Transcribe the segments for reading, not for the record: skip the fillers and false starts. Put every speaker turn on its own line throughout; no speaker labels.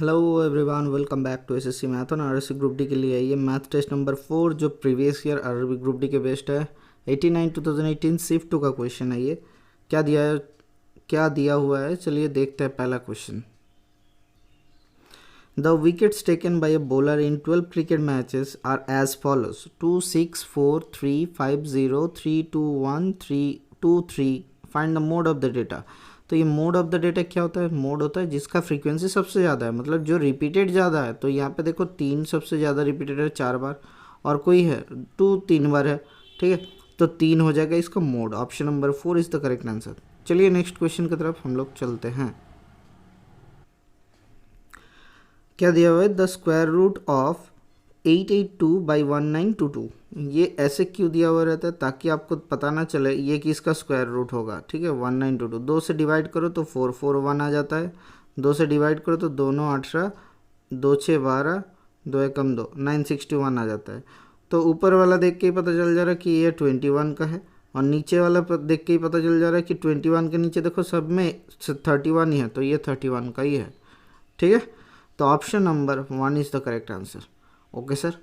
Hello everyone, welcome back to SSC math और RSC group D के लिए ये मैथ टेस्ट नंबर 4 जो previous year RRB group D के बेस्ड है 89 2018 शिफ्ट 2 का क्वेश्चन है। ये क्या दिया हुआ है, चलिए देखते हैं पहला question. The wickets taken by a bowler in 12 cricket matches are as follows 2 6 4 3 5 0 3 2 1 3 2 3। Find the mode of the data. तो ये मोड ऑफ द डेटा क्या होता है? मोड होता है जिसका फ्रीक्वेंसी सबसे ज़्यादा है, मतलब जो रिपीटेड ज़्यादा है। तो यहाँ पे देखो 3 सबसे ज़्यादा रिपीटेड है 4 बार, और कोई है 2 3 बार है, ठीक है। तो 3 हो जाएगा इसका mode. Option number 4 is the correct answer. चलिए नेक्स्ट क्वेश्चन की तरफ हम लोग चलते हैं। क्या दिया हुआ है? The square root of 882/1922। ये ऐसे क्यों दिया हुआ रहता है? ताकि आपको पता ना चले ये किसका स्क्वायर रूट होगा, ठीक है। 1922 2 से डिवाइड करो तो 4 4 1 आ जाता है। 2 से डिवाइड करो तो 2 9 18, 2 6 12, 2 1 2 961 आ जाता है। तो ऊपर वाला देख के ही पता चल जा रहा है कि ये 21 का है, और नीचे वाला देख के ही पता चल जा रहा है कि 21 के नीचे देखो सब में 31 ही है, तो ये 31 का ही है, ठीक है। तो option number 1 is the correct answer. Okay sir.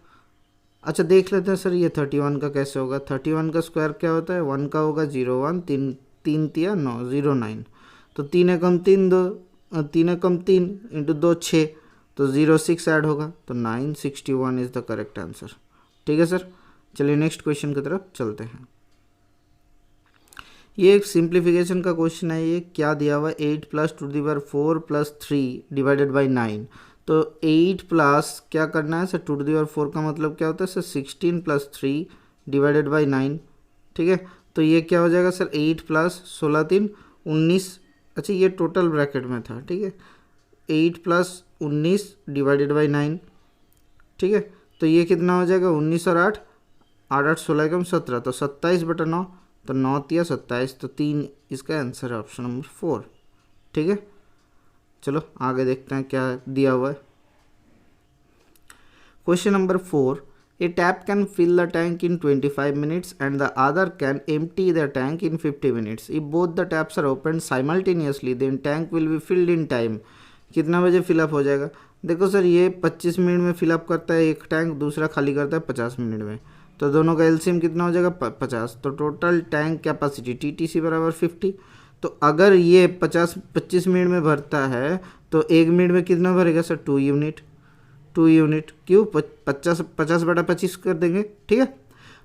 अच्छा देख लेते हैं सर ये 31 का कैसे होगा। 31 का स्क्वायर क्या होता है? 1 का होगा 0 1 3 3 तिया 9 0 9। तो 3 एकम 3 2 3 एकम 3 इंटू 2 6, तो 0 6 ऐड होगा, तो 961 इज़ द करेक्ट आंसर, ठीक है सर। चलिए नेक्स्ट क्वेश्चन की तरफ चलते हैं। ये एक सिंप्लीफिकेशन का क्वेश्चन है। ये क्या दिया हुआ है? 8 + 2 ^ 4 + 3 डिवाइडेड बाई 9। तो 8 प्लस क्या करना है सर? 2 ^ 4 का मतलब क्या होता है सर? 16 + 3 डिवाइडेड बाई 9, ठीक है। तो ये क्या हो जाएगा सर? 8 + 16 3 19। अच्छा ये टोटल ब्रैकेट में था, ठीक है। 8 + 19 डिवाइडेड बाई 9, ठीक है। तो ये कितना हो जाएगा? 19 और 8 8 8 16 एकम 17, तो 27/9, तो 9 तिया 27, तो 3 इसका आंसर है ऑप्शन नंबर 4, ठीक है। चलो आगे देखते हैं क्या दिया हुआ है। Question number 4, a tap can fill the tank in 25 minutes and the other can empty the tank in 50 minutes. If both the taps are open simultaneously then tank will be filled in time. कितना बजे fill up हो जाएगा? देखो sir ये 25 minute में fill up करता है एक टैंक, दूसरा खाली करता है 50 मिनट में, तो दोनों का एलसीएम कितना हो जाएगा? 50। तो टोटल टैंक कैपेसिटी टीटीसी बराबर 50। तो अगर ये 25 मिनट में भरता है तो 1 मिनट में कितना भरेगा सर? 2 यूनिट। 2 यूनिट क्यों? 50/25 कर देंगे, ठीक है।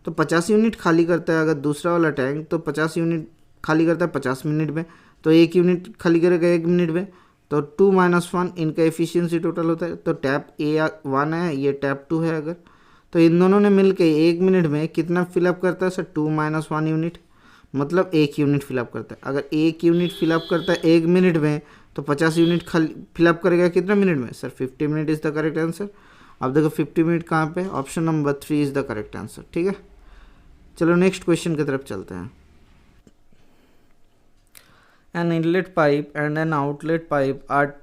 तो 50 यूनिट खाली करता है अगर दूसरा वाला टैंक, तो 50 यूनिट खाली करता है 50 मिनट में, तो 1 यूनिट खाली करेगा 1 मिनट में। तो 2 - 1 इनका एफिशिएंसी टोटल होता है। तो टैप ए 1 है, ये टैप 2 है। अगर तो इन दोनों ने मिलकर 1 मिनट में कितना फिलअप करता है सर? 2 - 1 यूनिट, मतलब 1 यूनिट फिलअप करता है। अगर 1 यूनिट फिलअप करता है 1 मिनट में, तो 50 यूनिट खाली फिलअप करेगा कितना मिनट में sir? 50 minute is the correct answer. अब देखो 50 मिनट कहाँ पे? Option number 3 is the correct answer, ठीक है। चलो नेक्स्ट क्वेश्चन की तरफ चलते हैं। An inlet pipe and an outlet pipe are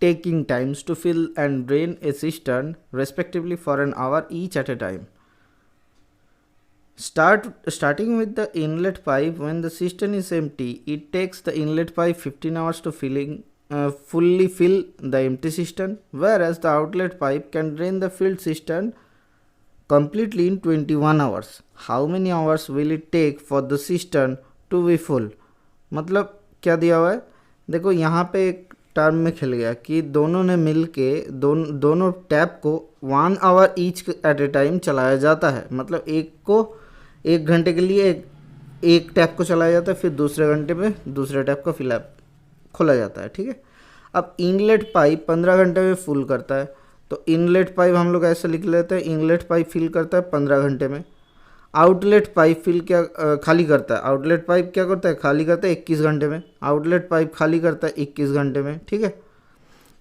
taking times to fill and drain a cistern respectively for an hour each at a time. Starting with the inlet pipe, when the cistern is empty, it takes the inlet pipe 15 hours to fully fill the empty cistern, whereas the outlet pipe can drain the filled cistern completely in 21 hours. How many hours will it take for the cistern to be full? मतलब क्या दिया हुआ है? देखो यहाँ पे एक term में खिल गया कि दोनों ने मिल के दोनों टैप को 1 hour each at a time चलाया जाता है। मतलब एक को 1 घंटे के लिए एक टैप को चलाया जाता है, फिर दूसरे घंटे में दूसरे टैप का फिलअप खोला जाता है, ठीक है। अब इनलेट पाइप 15 घंटे में फुल करता है, तो इनलेट पाइप हम लोग ऐसे लिख लेते हैं, इनलेट पाइप फिल करता है 15 घंटे में। आउटलेट पाइप खाली करता है, आउटलेट पाइप क्या करता है? खाली करता है 21 घंटे में। आउटलेट पाइप खाली करता है 21 घंटे में, ठीक है।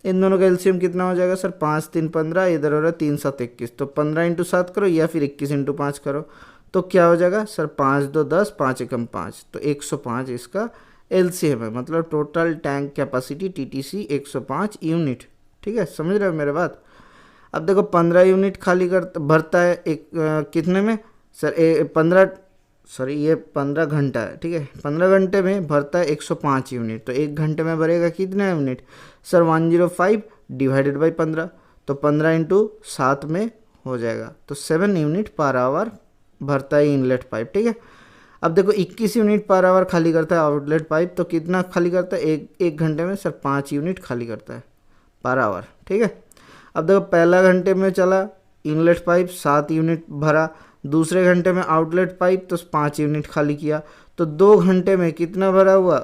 इन दोनों का एलसीएम कितना हो जाएगा सर? 5 3 15, इधर हो रहा है 3 7 21, तो 15 × 7 करो या फिर 21 × 5 करो, तो क्या हो जाएगा सर? 5 2 10, 5 एकम 5, तो 105 इसका एलसीएम है। मतलब total tank capacity TTC 105 unit, ठीक है। समझ रहे हो मेरे बात? अब देखो 15 यूनिट खाली भरता है एक कितने में सर? 15 सॉरी ये 15 घंटा है, ठीक है। 15 घंटे में भरता है 105 यूनिट, तो 1 घंटे में भरेगा कितना यूनिट सर 105 डिवाइडेड बाई 15, तो 15 इंटू 7 में हो जाएगा, तो 7 यूनिट पर आवर भरता है इनलेट पाइप, ठीक है। अब देखो 21 यूनिट पर आवर खाली करता है आउटलेट पाइप, तो कितना खाली करता है एक घंटे में सर 5 यूनिट खाली करता है पर आवर, ठीक है। अब देखो पहला घंटे में चला इनलेट पाइप 7 यूनिट भरा, दूसरे घंटे में आउटलेट पाइप तो 5 यूनिट खाली किया, तो 2 घंटे में कितना भरा हुआ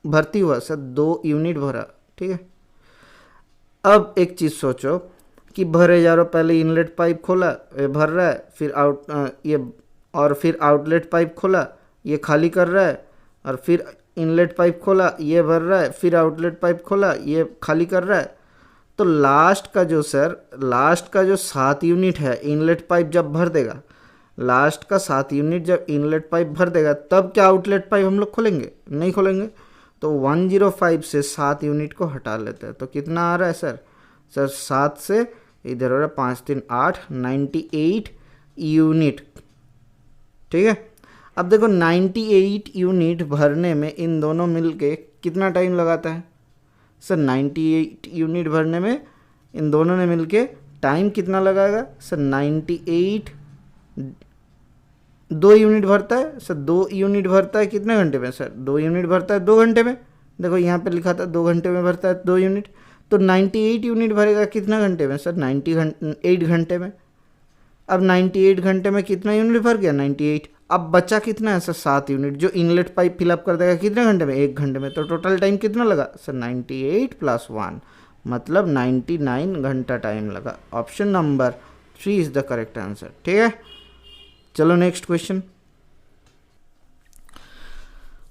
भर्ती हुआ सर 2 यूनिट भरा, ठीक है। अब एक चीज़ सोचो कि भरे जा रहा, पहले इनलेट पाइप खोला ये भर रहा है, फिर आउटलेट पाइप खोला ये खाली कर रहा है, और फिर इनलेट पाइप खोला ये भर रहा है, फिर आउटलेट पाइप खोला ये खाली कर रहा है। तो लास्ट का जो 7 यूनिट है इनलेट पाइप जब भर देगा, लास्ट का 7 यूनिट जब इनलेट पाइप भर देगा, तब क्या आउटलेट पाइप हम लोग खोलेंगे? नहीं खोलेंगे। तो 105 से 7 यूनिट को हटा लेते हैं, तो कितना आ रहा है सर 7 से इधर हो रहा है 5 3 8 98 यूनिट, ठीक है। अब देखो 98 यूनिट भरने में इन दोनों मिलके कितना टाइम लगाता है सर? 98 यूनिट भरने में इन दोनों ने मिलके टाइम कितना लगाएगा सर? 98 2 यूनिट भरता है सर, 2 यूनिट भरता है कितने घंटे में सर? 2 यूनिट भरता है 2 घंटे में। देखो यहाँ पे लिखा था 2 घंटे में भरता है 2 यूनिट, तो 98 यूनिट भरेगा कितना घंटे में सर? 98 घंटे में। अब 98 घंटे में कितना यूनिट भर गया? 98। अब बचा कितना है सर? 7 यूनिट, जो इनलेट पाइप फिलअप कर देगा कितने घंटे में? 1 घंटे में। तो टोटल टाइम कितना लगा सर? 98 + 1 मतलब 99 घंटा टाइम लगा। Option number 3 is the correct answer, ठीक है। चलो next question.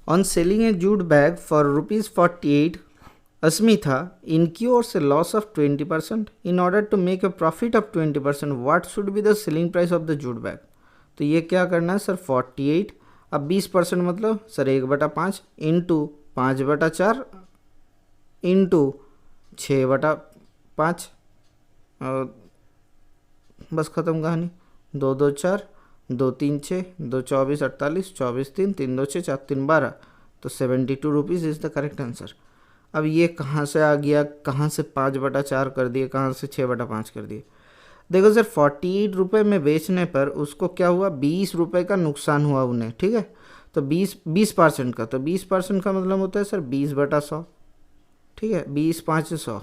On selling A jute bag for ₹48, Asmitha incurs a loss of 20%. In order to make a profit of 20%, what should be the selling price of the jute bag? तो ये क्या करना है sir? 48, अब 20% मतलब sir 1/5 into 5/4 into 6/5, और बस ख़त्म कहानी। 2 2 4 2 3 6 2 24 48 24 3 3 2 6 4 3 12, तो 72 rupees is the correct answer. अब ये कहाँ से आ गया, कहाँ से 5/4 कर दिए, कहाँ से 6/5 कर दिए? देखो सर 48 रुपये में बेचने पर उसको क्या हुआ? 20 रुपये का नुकसान हुआ उन्हें, ठीक है। तो 20% का, तो 20% का मतलब होता है सर 20/100, ठीक है। 20 5 100,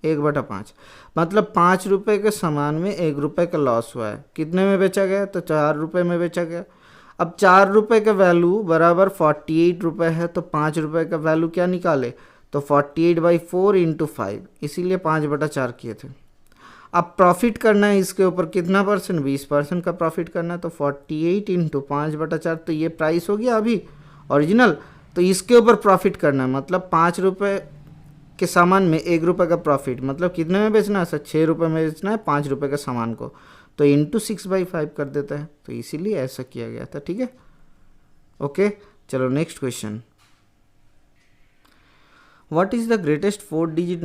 1/5 मतलब 5 रुपये के सामान में 1 रुपये का लॉस हुआ है। कितने में बेचा गया? तो 4 रुपये में बेचा गया। अब 4 रुपये का वैल्यू बराबर 48 रुपये है, तो 5 रुपये का वैल्यू क्या निकाले? तो 48/4 इंटू 5, इसीलिए 5/4 किए थे। अब प्रॉफिट करना है इसके ऊपर कितना %? 20% का प्रॉफिट करना है, तो 48 इंटू 5/4, तो ये प्राइस हो गया अभी ओरिजिनल। तो इसके ऊपर प्रॉफिट करना है, मतलब 5 रुपये के सामान में 1 रुपये का प्रॉफिट, मतलब कितने में बेचना है सर? 6 रुपये में बेचना है 5 रुपये के सामान को, तो इंटू 6/5 कर देता है, तो इसीलिए ऐसा किया गया था, ठीक है। ओके, चलो next question. What is the greatest 4-digit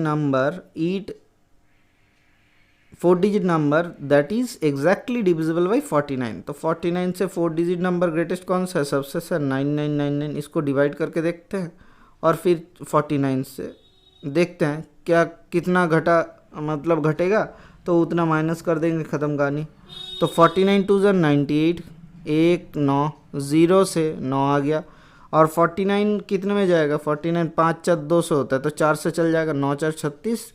number that is exactly divisible by 49? तो 49 से 4 डिजिट नंबर ग्रेटेस्ट कौन सा है? सबसे सर 9999। इसको डिवाइड करके देखते हैं और फिर 49 से देखते हैं क्या कितना घटेगा, तो उतना माइनस कर देंगे, ख़त्म कहानी। तो 49 2 ज़र 98, 1 9 0 से 9 आ गया, और 49 कितने में जाएगा? 49 5 4 200 होता है, तो 4 से चल जाएगा, 9 4 36,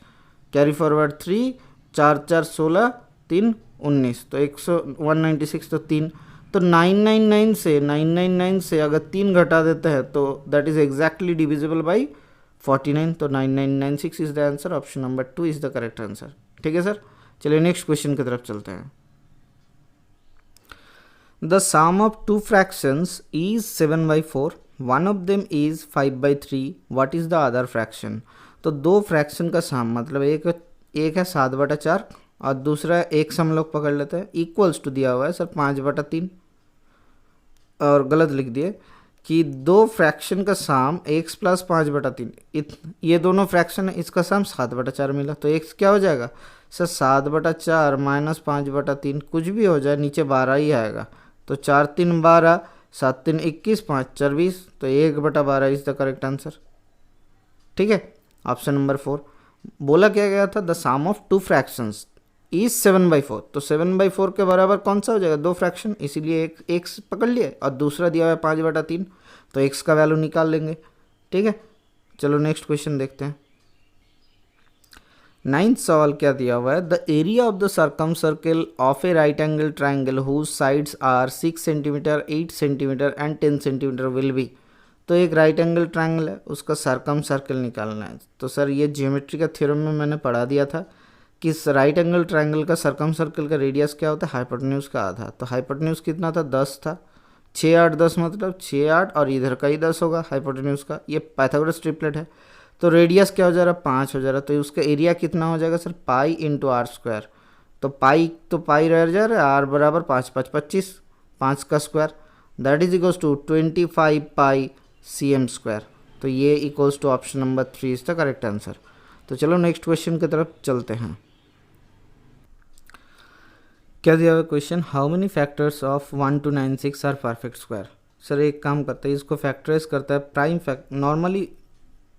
कैरी फॉरवर्ड 3, 4 4 16, 3 19, तो 196, तो 3, तो 999 से अगर 3 घटा देते हैं तो that is exactly divisible by 49, तो 9996 is the answer. Option number 2 is the correct answer, ठीक है सर। चलिए नेक्स्ट क्वेश्चन की तरफ चलते हैं। The sum of two fractions is 7/4. One of them is 5/3. What is the other fraction? तो दो फ्रैक्शन का सम मतलब एक है 7/4 और दूसरा एक सम लोग पकड़ लेते हैं, इक्वल्स टू दिया हुआ है सर 5/3, और गलत लिख दिए कि दो फ्रैक्शन का सम x + 5/3, ये दोनों फ्रैक्शन है, इसका सम 7/4 मिला, तो x क्या हो जाएगा सर? 7/4 - 5/3, कुछ भी हो जाए नीचे 12 ही आएगा, तो 4 3 12, 7 3 21, 5 4 20, तो 1/12 इज द करेक्ट आंसर। ठीक है, ऑप्शन नंबर 4। बोला क्या गया था, the sum of two fractions is 7/4, तो 7/4 के बराबर कौन सा हो जाएगा, दो फ्रैक्शन, इसीलिए एक x पकड़ लिए और दूसरा दिया हुआ है 5/3, तो x का वैल्यू निकाल लेंगे। ठीक है, चलो नेक्स्ट क्वेश्चन देखते हैं। 9th सवाल क्या दिया हुआ है, the area of the circum circle of a right angle triangle whose sides are 6 centimetre, 8 centimetre and 10 centimetre will be. तो एक राइट एंगल ट्राइंगल है, उसका सर्कम सर्कल निकालना है। तो सर ये ज्योमेट्री का थ्योरम में मैंने पढ़ा दिया था कि राइट एंगल ट्राइंगल का सर्कम सर्कल का रेडियस क्या होता है, हाइपोटेन्यूज का आधा। तो हाइपोटेन्यूज कितना था, 10 था। 6 8 10 मतलब 6 8 और इधर का ही 10 होगा हाइपोटेन्यूज का। ये पाइथागोरस ट्रिपलेट है। तो रेडियस क्या हो जा रहा है, 5 हो जा रहा है। तो उसका एरिया कितना हो जाएगा sir, pi into r square. तो पाई रह जा रहा है, आर बराबर 5 5 25, 5 का square, that is equals to 25 pi cm square. तो ये equals to option number 3 is the correct answer. तो चलो नेक्स्ट क्वेश्चन की तरफ चलते हैं। क्या दिया हुआ question, how many factors of 1 to 96 are perfect square. Sir एक काम करते हैं, इसको फैक्टराइज करता है प्राइम फैक्ट, नॉर्मली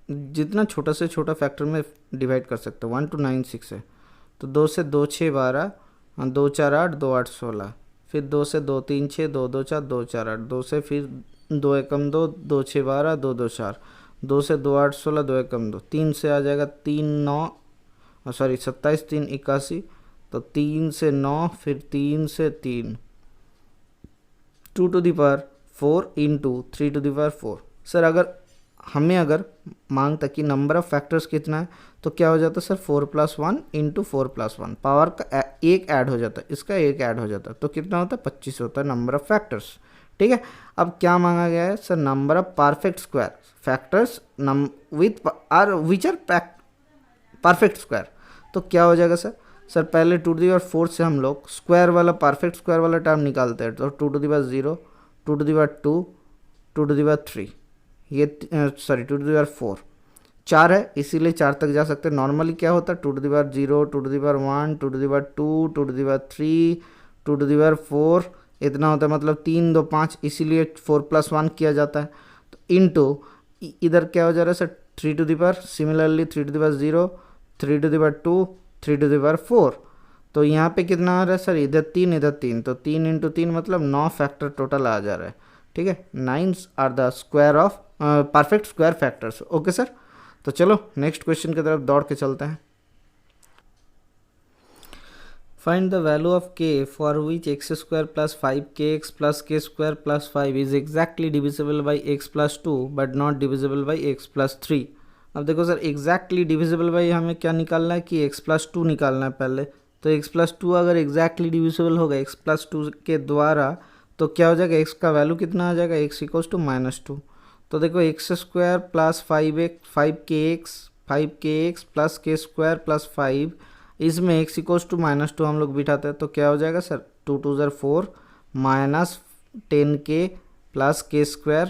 जितना छोटा से छोटा फैक्टर में डिवाइड कर सकते हो। 1 to 96 है, तो 2 से 2 6 12, 2 4 8, 2 8 16, फिर 2 से 2 3 6, 2 2 4, 2 4 8, 2 से फिर 2 एकम 2, 2 6 12, 2 2 4, 2 से 2 8 16, 2 एकम 2, 3 से आ जाएगा 3 9 सॉरी 27 3 81, तो 3 से 9, फिर 3 से 3, 2 to the power 4 into 3 to the power 4। Sir अगर मांगता कि नंबर ऑफ फैक्टर्स कितना है, तो क्या हो जाता है सर, 4 + 1 इंटू 4 + 1, पावर का एक ऐड हो जाता है, इसका एक ऐड हो जाता है, तो कितना होता है, 25 होता है नंबर ऑफ फैक्टर्स। ठीक है, अब क्या मांगा गया है sir, number of perfect square factors with are which are perfect square. तो क्या हो जाएगा सर पहले 2 to the power 4 से हम लोग स्क्वायर वाला परफेक्ट स्क्वायर वाला टर्म निकालते हैं। तो 2 to the power 0, 2 to the power 2, 2 to the power 3, ये 2 to the power 4, 4 है इसीलिए 4 तक जा सकते हैं। नॉर्मली क्या होता है, 2 to the power 0, 2 to the power 1, 2 to the power 2, 2 to the power 3, 2 to the power 4, इतना होता है, मतलब 3 2 5, इसीलिए 4 + 1 किया जाता है। तो इनटू इधर क्या हो जा रहा है sir, 3 to the power, similarly 3 to the power 0, 3 to the power 2, 3 to the power 4। तो यहाँ पे कितना आ रहा है सर, इधर 3 इधर 3, तो 3 × 3 मतलब 9 फैक्टर टोटल आ जा रहा है। ठीक है, 9 are the square of perfect square factors. Okay sir, तो चलो नेक्स्ट क्वेश्चन की तरफ दौड़ के चलते हैं। Find the value of k for which x² + 5kx + k² + 5 is exactly divisible by x + 2 but not divisible by x + 3। अब देखो सर, एग्जैक्टली डिविजिबल बाई हमें क्या निकालना है कि x + 2 निकालना है पहले। तो x + 2 अगर एग्जैक्टली डिविजिबल होगा x + 2 के द्वारा, तो क्या हो जाएगा, x का वैल्यू कितना आ जाएगा, x = -2। तो देखो x² + 5kx + k² + 5, इसमें x = -2 हम लोग बिठाते हैं। तो क्या हो जाएगा सर, 2 2 4 -10k + k²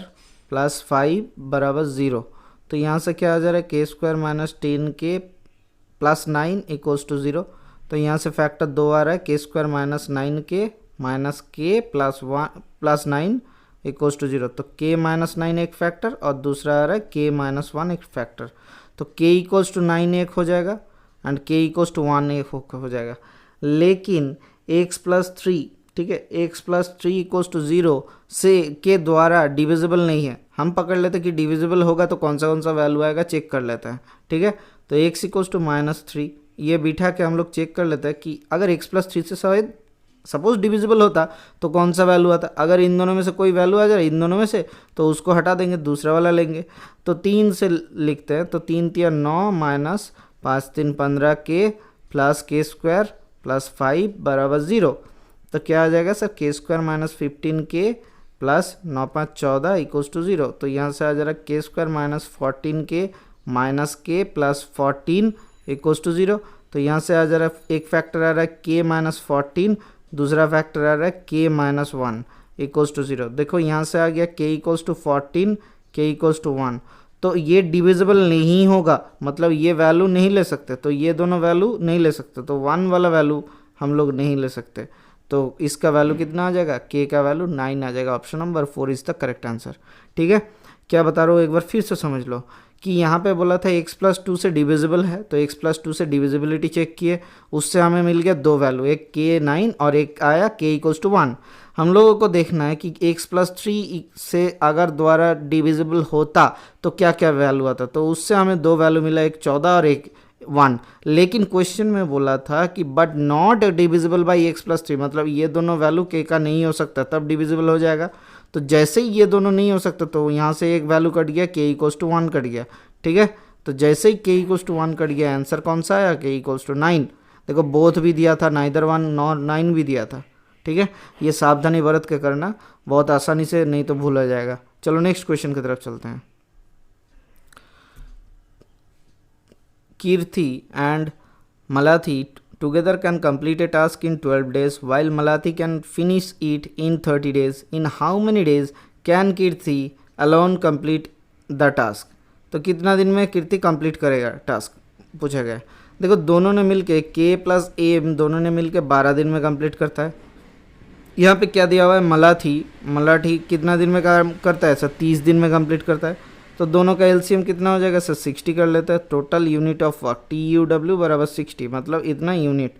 + 5 = 0। तो यहाँ से क्या आ जा रहा है, k² - 10k + 9 = 0। तो यहाँ से फैक्टर 2 आ रहा है, k² - 9k - k + 9 = 0। तो k - 9 एक फैक्टर और दूसरा आ रहा है k - 1 एक फैक्टर। तो k = 9 एक हो जाएगा एंड k = 1 एक हो जाएगा। लेकिन x + 3, ठीक है, x + 3 = 0 से के द्वारा डिविजिबल नहीं है। हम पकड़ लेते हैं कि डिविजिबल होगा तो कौन सा वैल्यू आएगा, चेक कर लेते हैं। ठीक है, तो x = -3, ये बिठा के हम लोग चेक कर लेते हैं कि अगर x + 3 से सपोज डिविजिबल होता तो कौन सा वैल्यू आता। अगर इन दोनों में से कोई वैल्यू आ जाए, इन दोनों में से, तो उसको हटा देंगे, दूसरा वाला लेंगे। तो 3 से लिखते हैं, तो 3 3 9 - 5 3 15k + k² + 5 = 0। तो क्या आ जाएगा सर, k² - 15k + 9 5 14 = 0। तो यहाँ से आ जा रहा है k² - 14k - k + 14 = 0। तो यहाँ से आ जा रहा है, एक फैक्टर आ रहा है k - 14, दूसरा फैक्टर आ रहा है k - 1 = 0। देखो यहाँ से आ गया k = 14, k = 1। तो ये डिविजिबल नहीं होगा, मतलब ये वैल्यू नहीं ले सकते। तो ये दोनों वैल्यू नहीं ले सकते, तो 1 वाला वैल्यू हम लोग नहीं ले सकते। तो इसका वैल्यू कितना आ जाएगा, के का वैल्यू 9 आ जाएगा। Option number 4 is the correct answer. ठीक है, क्या बता रहा हूँ एक बार फिर से समझ लो कि यहाँ पे बोला था x+2 से डिविजिबल है, तो x+2 से डिविजिबिलिटी चेक किए, उससे हमें मिल गया दो वैल्यू, एक k9 और एक आया k=1। हम लोगों को देखना है कि x+3 से अगर द्वारा डिविजिबल होता तो क्या क्या वैल्यू आता, तो उससे हमें दो वैल्यू मिला, एक 14 और एक 1। लेकिन क्वेश्चन में बोला था कि but not divisible by x+3, मतलब ये दोनों वैल्यू k का नहीं हो सकता, तब डिविजिबल हो जाएगा। तो जैसे ही ये दोनों नहीं हो सकता तो यहाँ से एक वैल्यू कट गया, k=1 कट गया। ठीक है, तो जैसे ही k=1 कट गया, आंसर कौन सा आया, k=9। देखो बोथ भी दिया था, नाइदर 1 नॉर 9 भी दिया था। ठीक है, ये सावधानी बरत के करना, बहुत आसानी से, नहीं तो भूल जाएगा। चलो नेक्स्ट क्वेश्चन की तरफ चलते हैं। Keerthi and Malathi together can complete a task in 12 days while Malathi can finish it in 30 days. In how many days can Kirti alone complete the task? तो कितना दिन में कीर्ति कंप्लीट करेगा टास्क पूछा गया। देखो दोनों ने मिलके k + a दोनों ने मिलके 12 दिन में कंप्लीट करता है। यहाँ पे क्या दिया हुआ है, मलाठी कितना दिन में काम करता है सर, 30 दिन में कंप्लीट करता है। तो दोनों का एलसीएम कितना हो जाएगा सर, 60 कर लेते हैं। Total unit of work TUW बराबर 60, मतलब इतना यूनिट।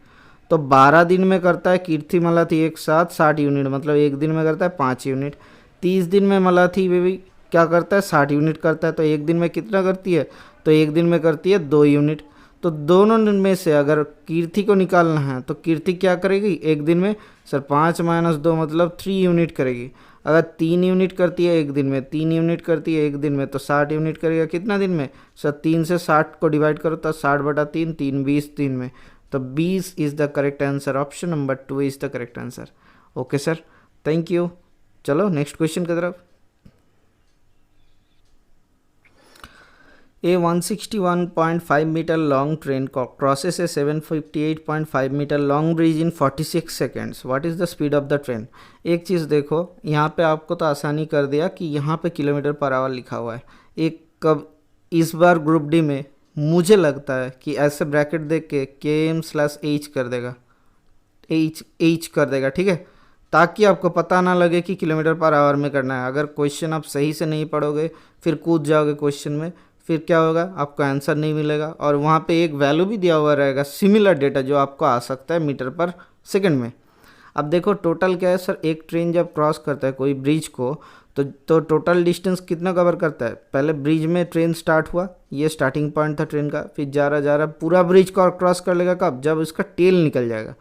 तो 12 दिन में करता है कीर्ति मलाथी एक साथ 60 यूनिट, मतलब एक दिन में करता है 5 यूनिट। 30 दिन में मलाथी भी क्या करता है, 60 यूनिट करता है। तो एक दिन में कितना करती है, तो एक दिन में करती है 2 यूनिट। तो दोनों में से अगर कीर्ति को निकालना है तो कीर्ति क्या करेगी एक दिन में सर, 5 - 2 मतलब 3 यूनिट करेगी। अगर 3 यूनिट करती है एक दिन में, 3 यूनिट करती है एक दिन में, तो 60 यूनिट करेगा कितना दिन में सर, 3 से 60 को डिवाइड करो तो 60/3, 3 20 दिन में। तो 20 is the correct answer. Option number 2 is the correct answer. Okay sir, thank you. चलो नेक्स्ट क्वेश्चन की तरफ। A 161.5 meter long train crosses a 758.5 meter long bridge in 46 seconds. What is the speed of the train? एक चीज़ देखो, यहाँ पे आपको तो आसानी कर दिया कि यहाँ पे km/h लिखा हुआ है। एक कब इस बार ग्रुप डी में मुझे लगता है कि ऐसे ब्रैकेट देख के km/h कर देगा, h कर देगा। ठीक है, ताकि आपको पता ना लगे कि km/h में करना है। अगर क्वेश्चन आप सही से नहीं पढ़ोगे फिर कूद जाओगे क्वेश्चन में, फिर क्या होगा, आपको आंसर नहीं मिलेगा। और वहाँ पे एक वैल्यू भी दिया हुआ रहेगा सिमिलर डेटा जो आपको आ सकता है मीटर/सेकंड में। अब देखो टोटल क्या है सर, एक ट्रेन जब क्रॉस करता है कोई ब्रिज को तो टोटल डिस्टेंस कितना कवर करता है। पहले ब्रिज में ट्रेन स्टार्ट हुआ, ये स्टार्टिंग पॉइंट था ट्रेन का, फिर जा रहा पूरा ब्रिज को क्रॉस कर लेगा कब, जब उसका टेल निकल जाएगा।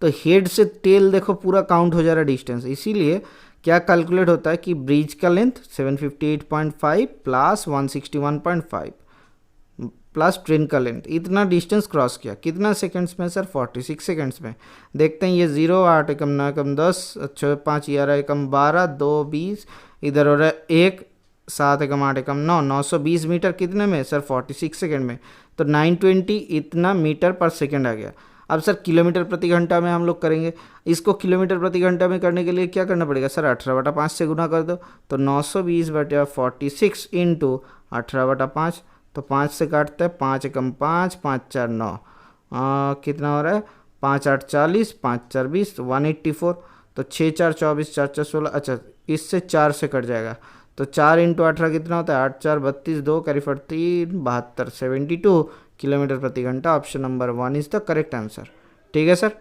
तो हेड से टेल देखो पूरा काउंट हो जा रहा डिस्टेंस। इसीलिए क्या कैलकुलेट होता है कि ब्रिज का लेंथ 758.5 प्लस 161.5 प्लस ट्रेन का लेंथ, इतना डिस्टेंस क्रॉस किया कितना सेकंड्स में सर, 46 सेकंड्स में। देखते हैं ये 0 8 एकम 9 एकम 10 6 5 11 एकम 12 2 20, इधर हो रहा है 1 7 एकम 8 एकम 9 920 मीटर कितने में सर, 46 सेकंड में। तो 920 इतना मीटर पर सेकंड आ गया। अब सर किलोमीटर प्रति घंटा में हम लोग करेंगे, इसको किलोमीटर प्रति घंटा में करने के लिए क्या करना पड़ेगा सर, 18/5 से गुना कर दो। तो 920/46 इंटू 18/5, तो 5 से काटते हैं, 5 एकम 5 5 4 9, कितना हो रहा है 5 8 40 5 4 20 184। तो 6 4 24 4 4 16, अच्छा इससे 4 से कट जाएगा। तो 4 × 18 कितना होता है, 8 4 32 2 कैरी 3 72 72 किलोमीटर प्रति घंटा। Option number 1 is the correct answer. ठीक है सर,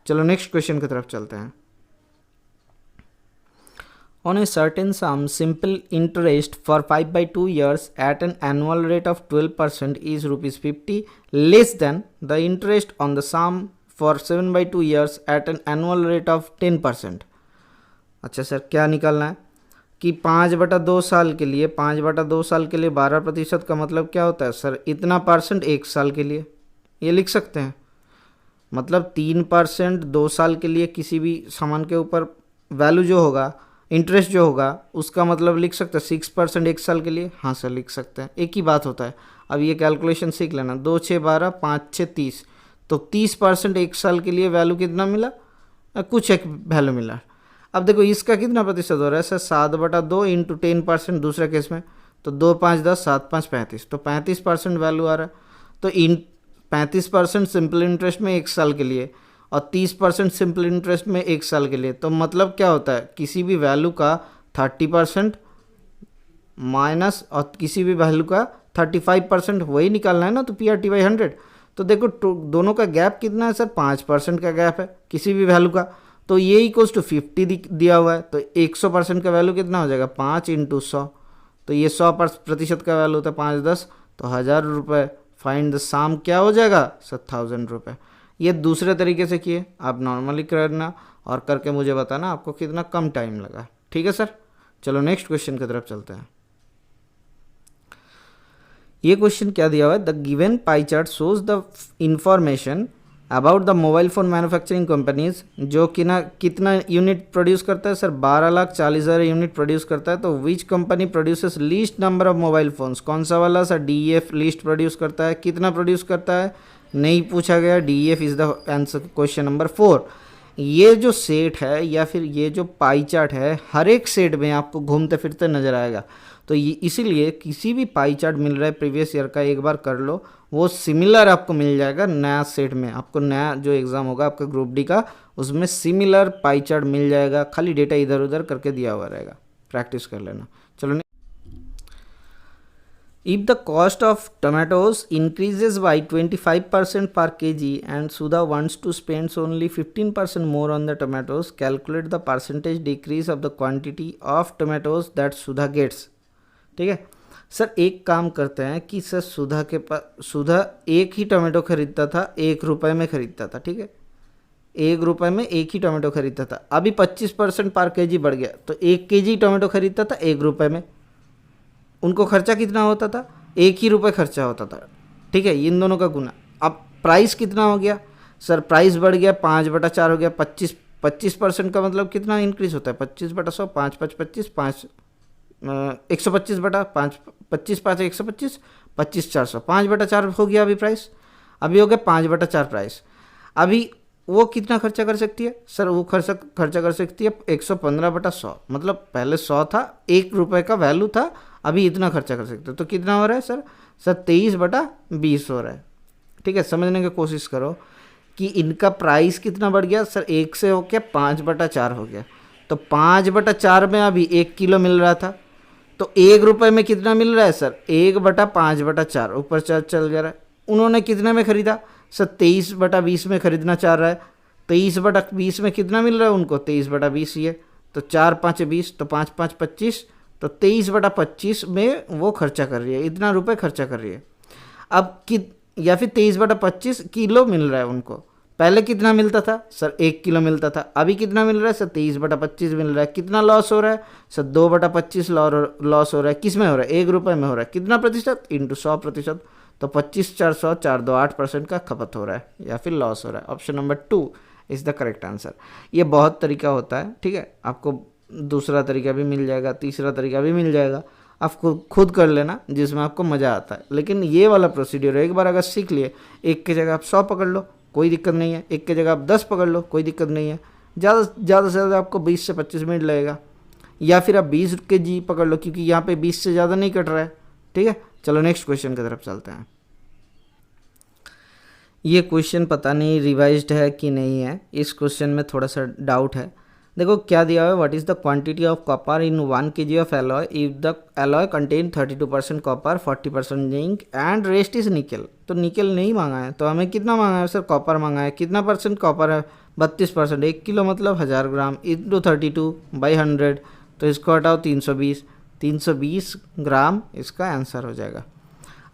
चलो नेक्स्ट क्वेश्चन की तरफ चलते हैं। On a certain sum, simple interest for 5/2 years at an annual rate of 12% is ₹50 less than the interest on the sum for 7/2 years at an annual rate of 10%. अच्छा sir, क्या निकालना है कि 5/2 साल के लिए 5/2 साल के लिए 12% का मतलब क्या होता है सर, इतना परसेंट एक साल के लिए, ये लिख सकते हैं। मतलब 3% 2 साल के लिए किसी भी सामान के ऊपर वैल्यू जो होगा, इंटरेस्ट जो होगा, उसका मतलब लिख सकते हैं 6% एक साल के लिए। हाँ सर लिख सकते हैं, एक ही बात होता है। अब ये कैलकुलेशन सीख लेना, 2 6 12 5 6 30, तो 30% एक साल के लिए वैल्यू कितना मिला, कुछ एक वैल्यू मिला। अब देखो इसका कितना प्रतिशत हो रहा है सर, 7/2 इंटू 10% दूसरे केस में, तो 2 5 10 7 5 35, तो 35% वैल्यू आ रहा है। तो इन 35% सिंपल इंटरेस्ट में एक साल के लिए, और 30% सिंपल इंटरेस्ट में 1 साल के लिए। तो मतलब क्या होता है, किसी भी वैल्यू का 30% माइनस और किसी भी वैल्यू का 35%, वही निकालना है ना। तो PRT/100, तो देखो दोनों का गैप कितना है सर, 5% का गैप है किसी भी वैल्यू का। तो ये इक्वल्स टू 50 दिया हुआ है, तो 100% का वैल्यू कितना हो जाएगा, 5 × 100। तो ये 100% का वैल्यू होता है 5 × 10, तो 1000 रुपये। फाइंड द सम क्या हो जाएगा सर, 1000 रुपये। ये दूसरे तरीके से किए, आप नॉर्मली करना और करके मुझे बताना आपको कितना कम टाइम लगा। ठीक है सर, चलो नेक्स्ट क्वेश्चन की तरफ चलते हैं। ये क्वेश्चन क्या दिया हुआ है, the given pie chart shows the information about the mobile phone manufacturing companies, जो कि ना कितना यूनिट प्रोड्यूस करता है सर, 12,40,000 यूनिट प्रोड्यूस करता है। तो which company produces least number of mobile phones, कौन सा वाला सर, DEF लीस्ट प्रोड्यूस करता है। कितना प्रोड्यूस करता है नहीं पूछा गया, DEF is the answer, question number 4। ये जो सेट है या फिर ये जो पाई चार्ट है, हर एक सेट में आपको घूमते फिरते नज़र आएगा। तो ये इसीलिए किसी भी पाई चार्ट मिल रहा है प्रीवियस ईयर का, एक बार कर लो, वो सिमिलर आपको मिल जाएगा नया सेट में। आपको नया जो एग्ज़ाम होगा आपका ग्रुप डी का, उसमें सिमिलर पाई चार्ट मिल जाएगा, खाली डेटा इधर उधर करके दिया हुआ रहेगा, प्रैक्टिस कर लेना। चलो, if the cost of tomatoes increases by 25% per kg and Sudha wants to spend only 15% more on the tomatoes, calculate the percentage decrease of the quantity of tomatoes that Sudha gets। ठीक है sir, एक काम करते हैं कि sir सुधा एक ही tomato खरीदता था, 1 रुपये में खरीदता था। ठीक है, 1 रुपये में एक ही टमाटो खरीदता था। अभी 25% पर केजी बढ़ गया, तो 1 केजी टमाटो खरीदता था 1 रुपये में। उनको खर्चा कितना होता था, 1 ही रुपये खर्चा होता था। ठीक है, इन दोनों का गुना। अब प्राइस कितना हो गया सर, प्राइस बढ़ गया, 5/4 हो गया। 25% का मतलब कितना इंक्रीज होता है, 25/100, 5×5 = 25, 125/5, 25×5 = 125, 25×400, 5/4 हो गया अभी प्राइस। अभी हो गया 5/4 प्राइस। अभी वो कितना खर्चा कर सकती है सर, वो खर्चा कर सकती है 115/100। मतलब पहले 100 था, 1 रुपये का वैल्यू था, अभी इतना खर्चा कर सकते हो। तो कितना हो रहा है सर, 23/20 हो रहा है। ठीक है, समझने की कोशिश करो कि इनका प्राइस कितना बढ़ गया सर, 1 से हो गया 5/4 हो गया। तो 5/4 में अभी 1 किलो मिल रहा था, तो 1 रुपये में कितना मिल रहा है सर, 1/5/4 ऊपर चल जा रहा है। उन्होंने कितने में खरीदा सर, 23/20 में खरीदना चाह रहा है। 23/20 में कितना मिल रहा है उनको, 23/20 ही है। तो 4×5 = 20, तो 5×5 = 25, तो 23/25 में वो खर्चा कर रही है, इतना रुपए खर्चा कर रही है। अब या फिर 23/25 किलो मिल रहा है उनको। पहले कितना मिलता था सर, 1 किलो मिलता था, अभी कितना मिल रहा है सर, 23/25 मिल रहा है। कितना लॉस हो रहा है सर, 2/25 लॉस हो रहा है। किस में हो रहा है, 1 रुपये में हो रहा है। कितना प्रतिशत, × 100%। तो 25×400 4×2 8% का खपत हो रहा है या फिर लॉस हो रहा है। Option number 2 is the correct answer. ये बहुत तरीका होता है। ठीक है, आपको दूसरा तरीका भी मिल जाएगा, तीसरा तरीका भी मिल जाएगा, आपको खुद कर लेना जिसमें आपको मज़ा आता है। लेकिन ये वाला प्रोसीड्यूर एक बार अगर सीख लिए, 1 की जगह आप 100 पकड़ लो, कोई दिक्कत नहीं है। 1 की जगह आप 10 पकड़ लो, कोई दिक्कत नहीं है। ज़्यादा से ज़्यादा आपको 20 से 25 मिनट लगेगा, या फिर आप 20 kg पकड़ लो, क्योंकि यहाँ पे 20 से ज़्यादा नहीं कट रहा है। ठीक है, चलो नेक्स्ट क्वेश्चन की तरफ चलते हैं। ये क्वेश्चन पता नहीं रिवाइज्ड है कि नहीं है, इस क्वेश्चन में थोड़ा सा डाउट है। देखो क्या दिया हुआ है, what is the quantity of copper in 1 kg of alloy if the alloy contain 32% copper, 40% zinc and rest is निकल। तो निकल नहीं मांगा है, तो हमें कितना मांगा है सर, कॉपर मांगा है। कितना % कॉपर है, 32%। 1 किलो मतलब 1000 ग्राम × 32/100, तो इसको हटाओ 320 ग्राम इसका आंसर हो जाएगा।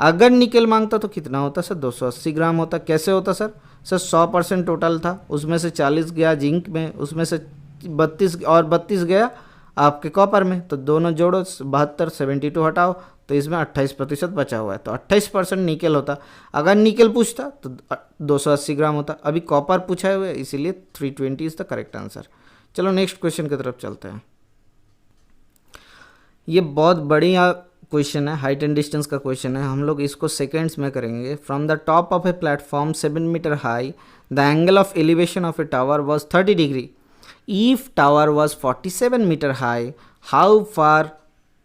अगर निकल मांगता तो कितना होता सर, 280 ग्राम होता। कैसे होता सर 100% टोटल था, उसमें से 40 गया जिंक में, उसमें से 32 और 32 गया आपके कॉपर में, तो दोनों जोड़ो 72, 72 हटाओ, तो इसमें 28% बचा हुआ है, तो 28% निकल होता। अगर निकल पूछता तो 280 ग्राम होता। अभी कॉपर पूछा हुआ है, इसीलिए 320 इज़ द करेक्ट आंसर। चलो नेक्स्ट क्वेश्चन की तरफ चलते हैं। ये बहुत बढ़िया क्वेश्चन है, हाइट एंड डिस्टेंस का क्वेश्चन है। हम लोग इसको सेकेंड्स में करेंगे। From the top of a platform 7 metre high, the angle of elevation of a tower was 30 degree. If tower was 47 meter high, how far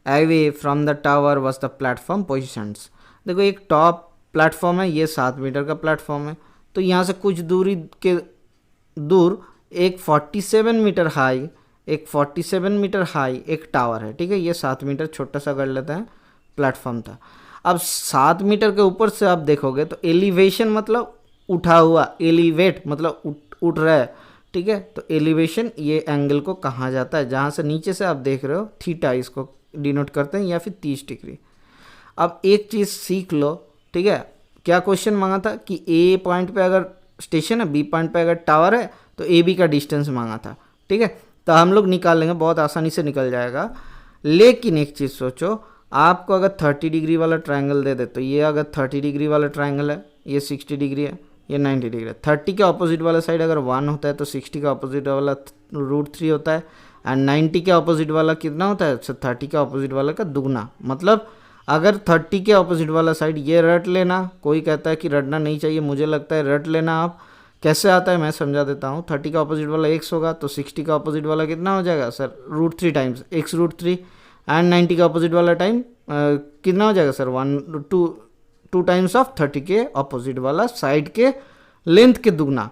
away from the tower was the platform positions? देखो एक top platform है, ये 7 metre का platform है, तो यहाँ से कुछ दूरी के दूर एक 47 मीटर हाई एक टावर है, ठीक है। ये 7 मीटर छोटा सा कर लेते हैं, प्लेटफॉर्म था। अब 7 मीटर के ऊपर से आप देखोगे तो एलिवेशन मतलब उठा हुआ, एलिवेट मतलब उठ रहा है, ठीक है। तो एलिवेशन ये एंगल को कहा जाता है जहाँ से नीचे से आप देख रहे हो, थीटा इसको डिनोट करते हैं, या फिर 30 डिग्री। अब एक चीज़ सीख लो, ठीक है। क्या क्वेश्चन मांगा था कि ए पॉइंट पे अगर स्टेशन है, बी पॉइंट पे अगर टावर है, तो ए बी का डिस्टेंस मांगा था, ठीक है। तो हम लोग निकाल लेंगे, बहुत आसानी से निकल जाएगा। लेकिन एक चीज़ सोचो, आपको अगर 30 डिग्री वाला ट्रायंगल दे दे, तो ये अगर 30 डिग्री वाला ट्रायंगल है, ये 60 डिग्री है, ये 90 डिग्री है। 30 के ऑपोजिट वाला साइड अगर 1 होता है तो 60 का ऑपोजिट वाला √3 होता है, एंड 90 के ऑपोजिट वाला कितना होता है, 30 के ऑपोजिट वाला का दुगना। मतलब अगर 30 के ऑपोजिट वाला साइड ये रट लेना, कोई कहता है कि रटना नहीं चाहिए, मुझे लगता है रट लेना। आप कैसे आता है मैं समझा देता हूँ। 30 का ऑपोजिट वाला x होगा, तो 60 का ऑपोजिट वाला कितना हो जाएगा सर, √3 टाइम्स x√3, एंड 90 का ऑपोजिट वाला टाइम कितना हो जाएगा सर, 2 टाइम्स ऑफ 30 के ऑपोजिट वाला साइड के लेंथ के दुगना।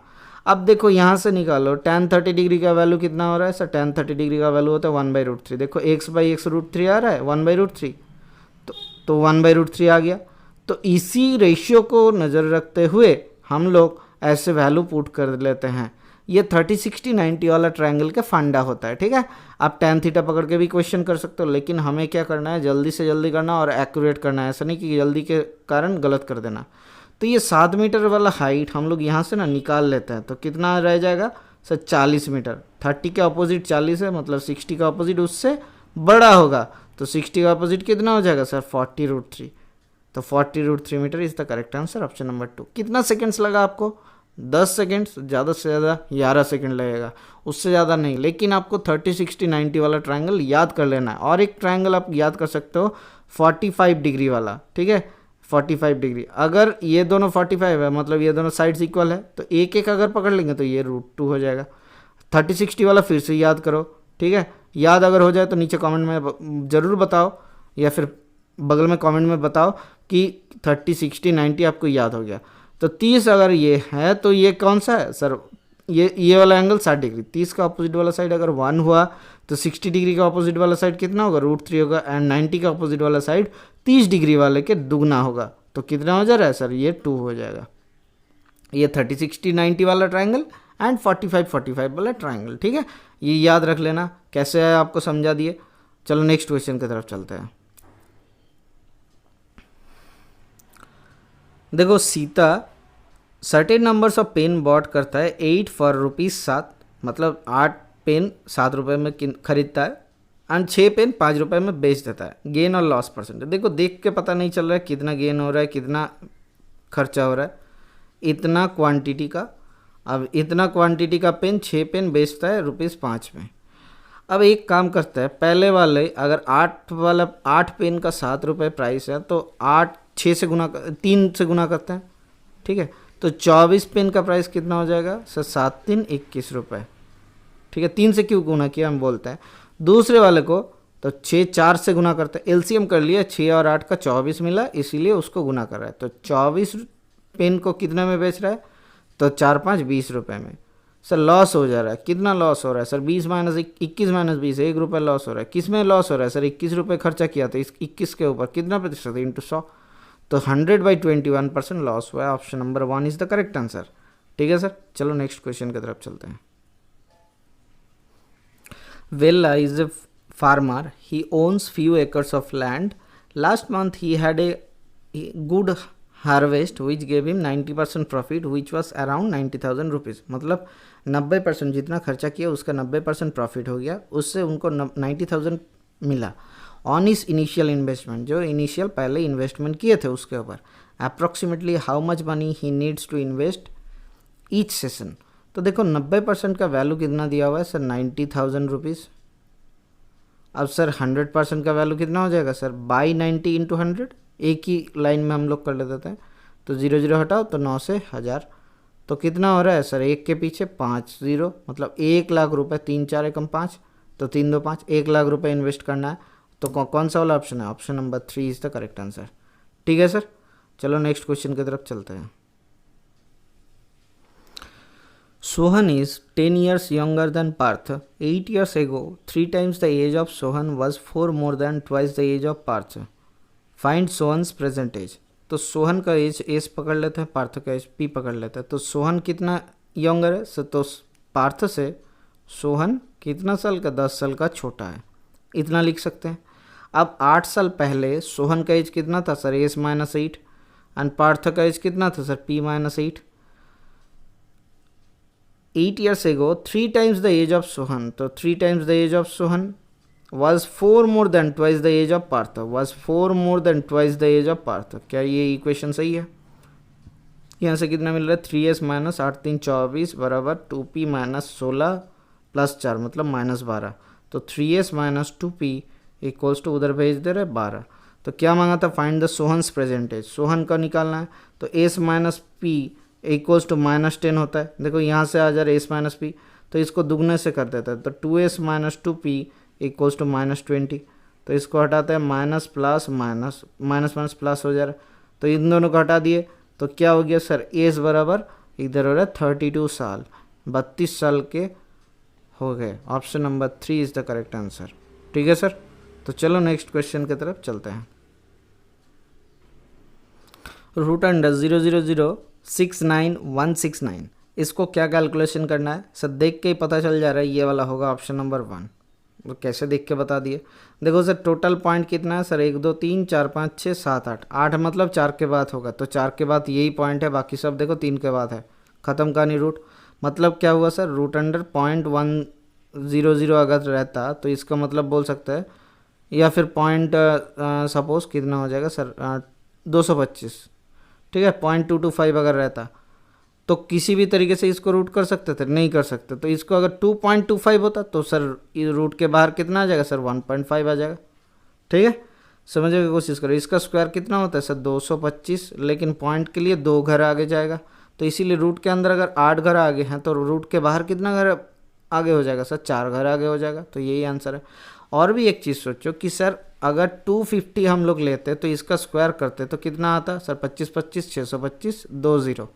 अब देखो यहाँ से निकालो, tan 30 डिग्री का वैल्यू कितना हो रहा है सर, tan 30 डिग्री का वैल्यू होता है 1/√3। देखो x/x√3 आ रहा है 1/√3, तो 1/√3 आ गया। तो इसी रेशियो को नज़र रखते हुए हम लोग ऐसे वैल्यू पुट कर लेते हैं। ये 30 60 90 वाला ट्रायंगल का फंडा होता है, ठीक है। आप tan थीटा पकड़ के भी क्वेश्चन कर सकते हो, लेकिन हमें क्या करना है, जल्दी से जल्दी करना और एक्यूरेट करना है, ऐसा नहीं कि जल्दी के कारण गलत कर देना। तो ये 7 मीटर वाला हाइट हम लोग यहाँ से ना निकाल लेते हैं, तो कितना रह जाएगा सर, 40 मीटर। 30 के अपोजिट 40 है, मतलब 60 का अपोजिट उससे बड़ा होगा, तो 60 का अपोजिट कितना हो जाएगा सर, 40√3। तो 40√3 metre is the correct answer, option number 2। कितना सेकेंड्स लगा आपको, 10 सेकेंड्स, ज़्यादा से ज़्यादा 11 सेकेंड लगेगा, उससे ज़्यादा नहीं। लेकिन आपको 30 60 90 वाला ट्रायंगल याद कर लेना है। और एक ट्रायंगल आप याद कर सकते हो 45 डिग्री वाला, ठीक है। 45 डिग्री, अगर ये दोनों 45 है, मतलब ये दोनों साइड्स इक्वल है, तो एक एक अगर पकड़ लेंगे तो ये √2 हो जाएगा। 30 60 वाला फिर से याद करो, ठीक है। याद अगर हो जाए तो नीचे कमेंट में ज़रूर बताओ, या फिर बगल में कमेंट में बताओ कि 30 60 90 आपको याद हो गया। तो 30 अगर ये है, तो ये कौन सा है सर, ये वाला एंगल 60 डिग्री। 30 का अपोजिट वाला साइड अगर 1 हुआ, तो 60 डिग्री का अपोजिट वाला साइड कितना होगा, √3 होगा, एंड 90 का अपोजिट वाला साइड 30 डिग्री वाले के दुगना होगा। तो कितना हो जा रहा है सर, ये 2 हो जाएगा। ये 30 60 90 वाला ट्रायंगल एंड 45 45 वाला ट्रायंगल, ठीक है। ये याद रख लेना, कैसे है आपको समझा दिए। चलो नेक्स्ट क्वेश्चन की तरफ चलते हैं। देखो, Sita certain numbers of pen bought करता है 8 फॉर ₹7, मतलब 8 पेन 7 रुपये में खरीदता है, एंड 6 पेन 5 रुपये में बेच देता है। गेन और लॉस परसेंटेज देखो, देख के पता नहीं चल रहा है कितना गेन हो रहा है, कितना खर्चा हो रहा है। इतना क्वांटिटी का, अब इतना क्वांटिटी का पेन 6 पेन बेचता है ₹5 में। अब एक काम करता है, पहले वाले अगर 8 पेन का 7 रुपये प्राइस है, तो 3 से गुना करते हैं, ठीक है। तो 24 पेन का प्राइस कितना हो जाएगा सर, 7 3 21 रुपये, ठीक है। 3 से क्यों गुना किया हम बोलते हैं। दूसरे वाले को तो 6 4 से गुना करते हैं, एलसीएम कर लिया, 6 और 8 का 24 मिला, इसीलिए उसको गुना कर रहा है। तो 24 पेन को कितने में बेच रहा है, तो 4 5 20 रुपये में। सर लॉस हो जा रहा है, कितना लॉस हो रहा है सर, 20 - 21 - 20, 1 रुपये लॉस हो रहा है। किस में लॉस हो रहा है सर, 21 रुपये खर्चा किया था, इस 21 के ऊपर कितना प्रतिशत, इंटू 100, तो 100/21% लॉस हुआ है। Option number 1 is the correct answer, ठीक है सर। चलो नेक्स्ट क्वेश्चन की तरफ चलते हैं। Vella is a farmer. He owns few acres of land. Last month he had a good harvest which gave him 90% profit, which was around 90,000 rupees. मतलब 90% जितना खर्चा किया उसका 90% प्रॉफिट हो गया, उससे उनको 90,000 मिला। ऑन इस इनिशियल इन्वेस्टमेंट, जो इनिशियल पहले इन्वेस्टमेंट किए थे उसके ऊपर, approximately how much money he needs to invest each session. तो देखो 90% का वैल्यू कितना दिया हुआ है सर, 90,000 रुपीज़। अब सर 100% का वैल्यू कितना हो जाएगा सर, बाई 90 इंटू 100, एक ही लाइन में हम लोग कर ले देते हैं। तो 0 0 हटाओ तो 9 से 1000, तो कितना हो रहा है सर, एक के पीछे 5 0, मतलब 1 लाख रुपए। 3 4 एकम 5, तो 3 2 5, 1 लाख रुपए इन्वेस्ट करना है। तो कौन सा वाला ऑप्शन है, option number 3 is the correct answer, ठीक है सर। चलो नेक्स्ट क्वेश्चन की तरफ चलते हैं। Sohan is 10 years younger than Parth. 8 years ago, 3 times the age of Sohan was 4 more than twice the age of Parth. Find Sohan's present age. तो सोहन का as S पकड़ लेते हैं, पार्थ का एज पी पकड़ लेते हैं. तो सोहन कितना यंगर है? तो पार्थ से सोहन कितना साल का? 10 साल का छोटा है. इतना लिख सकते हैं. अब 8 साल पहले सोहन का एज कितना था sir? S minus 8. And Parth का एज कितना था sir? P minus 8. 8 years ago, 3 times the age of Sohan. तो 3 times the age of Sohan was 4 more than twice the age of Partha. Was 4 more than twice the age of Partha. क्या ये equation सही है? यहाँ से कितना मिल रहा है? 3s माइनस 8 3 24 बराबर 2p माइनस 16 प्लस 4 मतलब माइनस 12. तो 3s minus 2p equals to उधर भेज दे रहे 12. तो क्या मांगा था? Find the Sohan's present age. Sohan का निकालना है. तो s minus p equals to minus 10 होता है. देखो यहाँ से आ जा रहा है एस माइनस पी, तो इसको दुगने से कर देता है. तो 2s minus 2p equals to minus 20. तो इसको हटाते हैं, minus plus minus minus minus plus हो जा रहा है. तो इन दोनों को हटा दिए तो क्या हो गया सर? एज बराबर इधर हो रहा है 32 साल, 32 साल के हो गए. Option number 3 is the correct answer. ठीक है सर. तो चलो नेक्स्ट क्वेश्चन की तरफ चलते हैं. रूट अंडर 00069,169 इसको क्या कैलकुलेशन करना है सर? देख के ही पता चल जा रहा है, ये वाला होगा ऑप्शन नंबर 1. तो कैसे देख के बता दिए? देखो सर टोटल पॉइंट कितना है सर? 1 2 3 4 5 6 7 8. 8 मतलब 4 के बाद होगा, तो 4 के बाद यही पॉइंट है, बाकी सब देखो 3 के बाद है. ख़त्म कहानी. रूट मतलब क्या हुआ सर? रूट अंडर 0.100 अगर रहता तो इसका मतलब बोल सकते हैं, या फिर पॉइंट सपोज कितना हो जाएगा सर? 225. ठीक है. 0.225 अगर रहता तो किसी भी तरीके से इसको रूट कर सकते थे? नहीं कर सकते. तो इसको अगर 2.25 होता तो सर रूट के बाहर कितना आ जाएगा सर? 1.5 आ जाएगा. ठीक है. समझने की कोशिश करो. इसका स्क्वायर कितना होता है सर? 225. लेकिन पॉइंट के लिए 2 घर आगे जाएगा, तो इसीलिए रूट के अंदर अगर 8 घर आगे हैं तो रूट के बाहर कितना घर आगे हो जाएगा सर? 4 घर आगे हो जाएगा. तो यही आंसर है. और भी एक चीज़ सोचो कि सर अगर 250 हम लोग लेते तो इसका स्क्वायर करते तो कितना आता सर? 25 25 625 2 0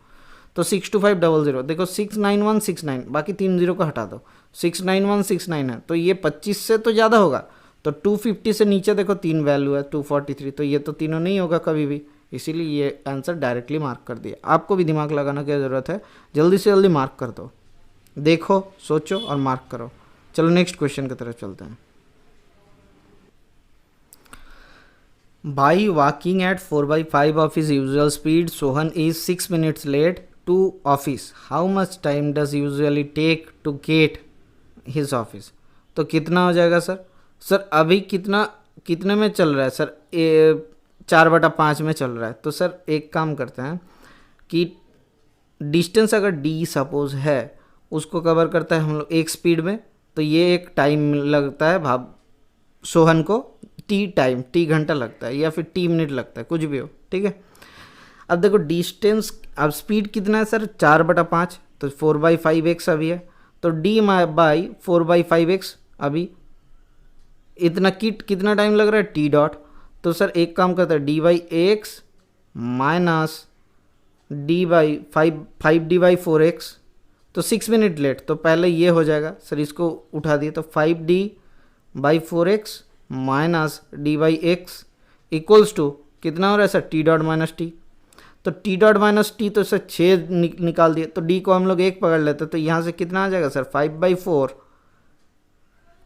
तो 62500. देखो 69169 बाकी 3 0 को हटा दो. 69169 है तो ये 25 से तो ज़्यादा होगा. तो 250 से नीचे देखो 3 वैल्यू है 243, तो ये तो तीनों नहीं होगा कभी भी, इसीलिए ये आंसर डायरेक्टली मार्क कर दिया. आपको भी दिमाग लगाने की ज़रूरत है, जल्दी से जल्दी मार्क कर दो. देखो सोचो और मार्क करो. चलो नेक्स्ट क्वेश्चन की तरफ चलते हैं. By walking at 4/5 of his usual speed, Sohan is 6 minutes late to office. How much time does usually take to get his office? तो कितना हो जाएगा सर? सर अभी कितने में चल रहा है सर? 4/5 में चल रहा है. तो सर एक काम करते हैं कि डिस्टेंस अगर d सपोज है उसको कवर करता है हम लोग एक स्पीड में, तो ये एक टाइम लगता है भाव सोहन को टी घंटा लगता है, या फिर टी मिनट लगता है, कुछ भी हो. ठीक है. अब देखो डिस्टेंस, अब स्पीड कितना है सर? 4/5. तो 4/5x अभी है, तो d बाई 4/5x अभी इतना कितना टाइम लग रहा है? T dot. तो सर एक काम करता है d/x माइनस d/5d/4x, तो 6 मिनट लेट. तो पहले ये हो जाएगा सर, इसको उठा दिए तो 5d/4x minus d/x equals to कितना हो रहा है sir? T dot minus T. तो टी डॉट माइनस टी तो सर 6 निकाल दिए, तो डी को हम लोग 1 पकड़ लेते, तो यहाँ से कितना आ जाएगा सर? 5/4.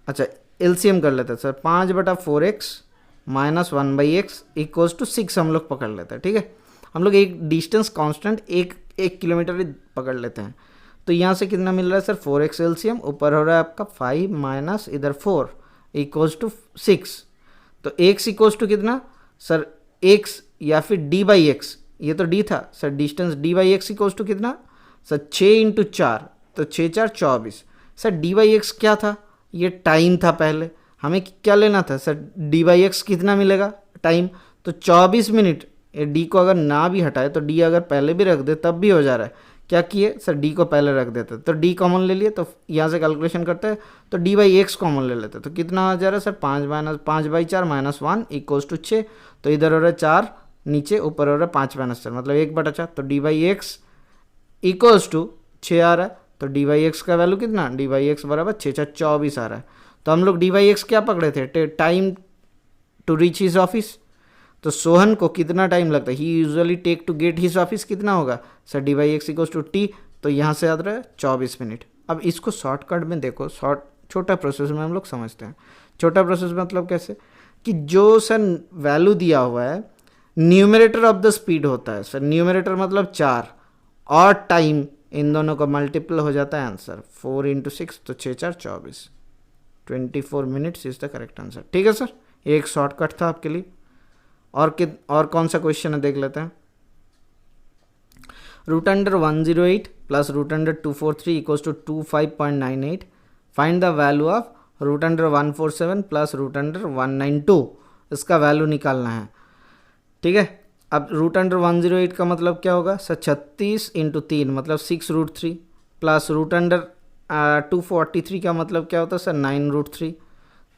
अच्छा एलसीएम कर लेते हैं sir. 5/4x minus 1/x equals to 6 हम लोग पकड़ लेते हैं. ठीक है. हम लोग एक डिस्टेंस कांस्टेंट 1 किलोमीटर पकड़ लेते हैं. तो यहाँ से कितना मिल रहा है सर? 4x एलसीएम ऊपर हो रहा है आपका 5 माइनस इधर 4 इक्वल्स टू 6. तो x इक्वल्स टू कितना सर? x या फिर d/x, ये तो d था sir. Distance d/x equals to कितना सर? 6 × 4, तो 6 4 24. सर d/x क्या था? ये टाइम था. पहले हमें क्या लेना था सर? d/x कितना मिलेगा? टाइम. तो 24 मिनट. d को अगर ना भी हटाए तो d अगर पहले भी रख दे तब भी हो जा रहा है. क्या किए सर? d को पहले रख देते, तो d कॉमन ले लिए, तो यहाँ से कैलकुलेशन करते हैं तो d/x कॉमन ले लेते, तो कितना आ जा रहा है सर? 5/4 minus 1 equals to 6. तो इधर हो रहा है 4 नीचे, ऊपर हो रहा है 5 - 4 मतलब 1/4. तो d/x इक्वल्स टू 6 आ रहा है. तो डी वाई एक्स का वैल्यू कितना, डी वाई एक्स बराबर 6×4 = 24 आ रहा है। तो हम लोग डी वाई एक्स क्या पकड़े थे, time to reach his office. तो सोहन को कितना टाइम लगता है, he usually take to get his office, कितना होगा sir, D Y X equals to T. तो यहाँ से याद रहा है 24 मिनट। अब इसको शॉर्टकट में देखो, छोटा प्रोसेस में हम लोग समझते हैं। छोटा प्रोसेस मतलब कैसे कि जो सर वैल्यू दिया हुआ है न्यूमरेटर ऑफ द स्पीड होता है सर, न्यूमरेटर मतलब 4 और टाइम, इन दोनों का मल्टीपल हो जाता है आंसर 4 × 6, तो 6×4 = 24 minutes is the correct answer. ठीक है सर, ये एक शॉर्टकट था आपके लिए। और कौन सा क्वेश्चन है देख लेते हैं। √108 + √243 = 25.98। Find the value of √147 + √192। इसका वैल्यू निकालना है। ठीक है, अब √108 का मतलब क्या होगा सर, 36 × 3 मतलब 6√3 प्लस √243 का मतलब क्या होता है सर, 9√3।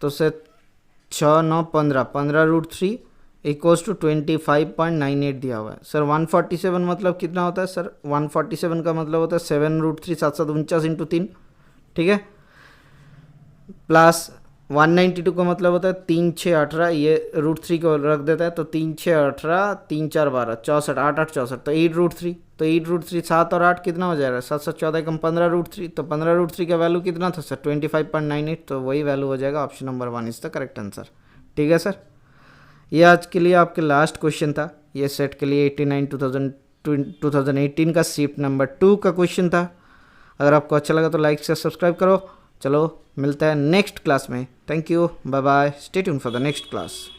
तो सर 6 9 15 15√3 = 25.98 दिया हुआ है सर। 147 मतलब कितना होता है सर, 147 का मतलब होता है 7√3 7 7 49 × 3। ठीक है, प्लस 192 का मतलब होता है 3 6 18, ये √3 को रख देता है, तो 3 6 18 3 4 12 64 8 8 64, तो 8√3। तो 8√3 7 और 8 कितना हो जाएगा, 7 7 14 कम 15√3। तो 15√3 का वैल्यू कितना था सर, 25.98। तो वही वैल्यू हो जाएगा, option number 1 is the correct answer. ठीक है सर, ये आज के लिए आपके लास्ट क्वेश्चन था। ये सेट के लिए 89 2018 का शिफ्ट नंबर 2 का क्वेश्चन था। अगर आपको अच्छा लगा तो लाइक से सब्सक्राइब करो। चलो मिलता है नेक्स्ट क्लास में। Thank you, bye bye, stay tune for the next class.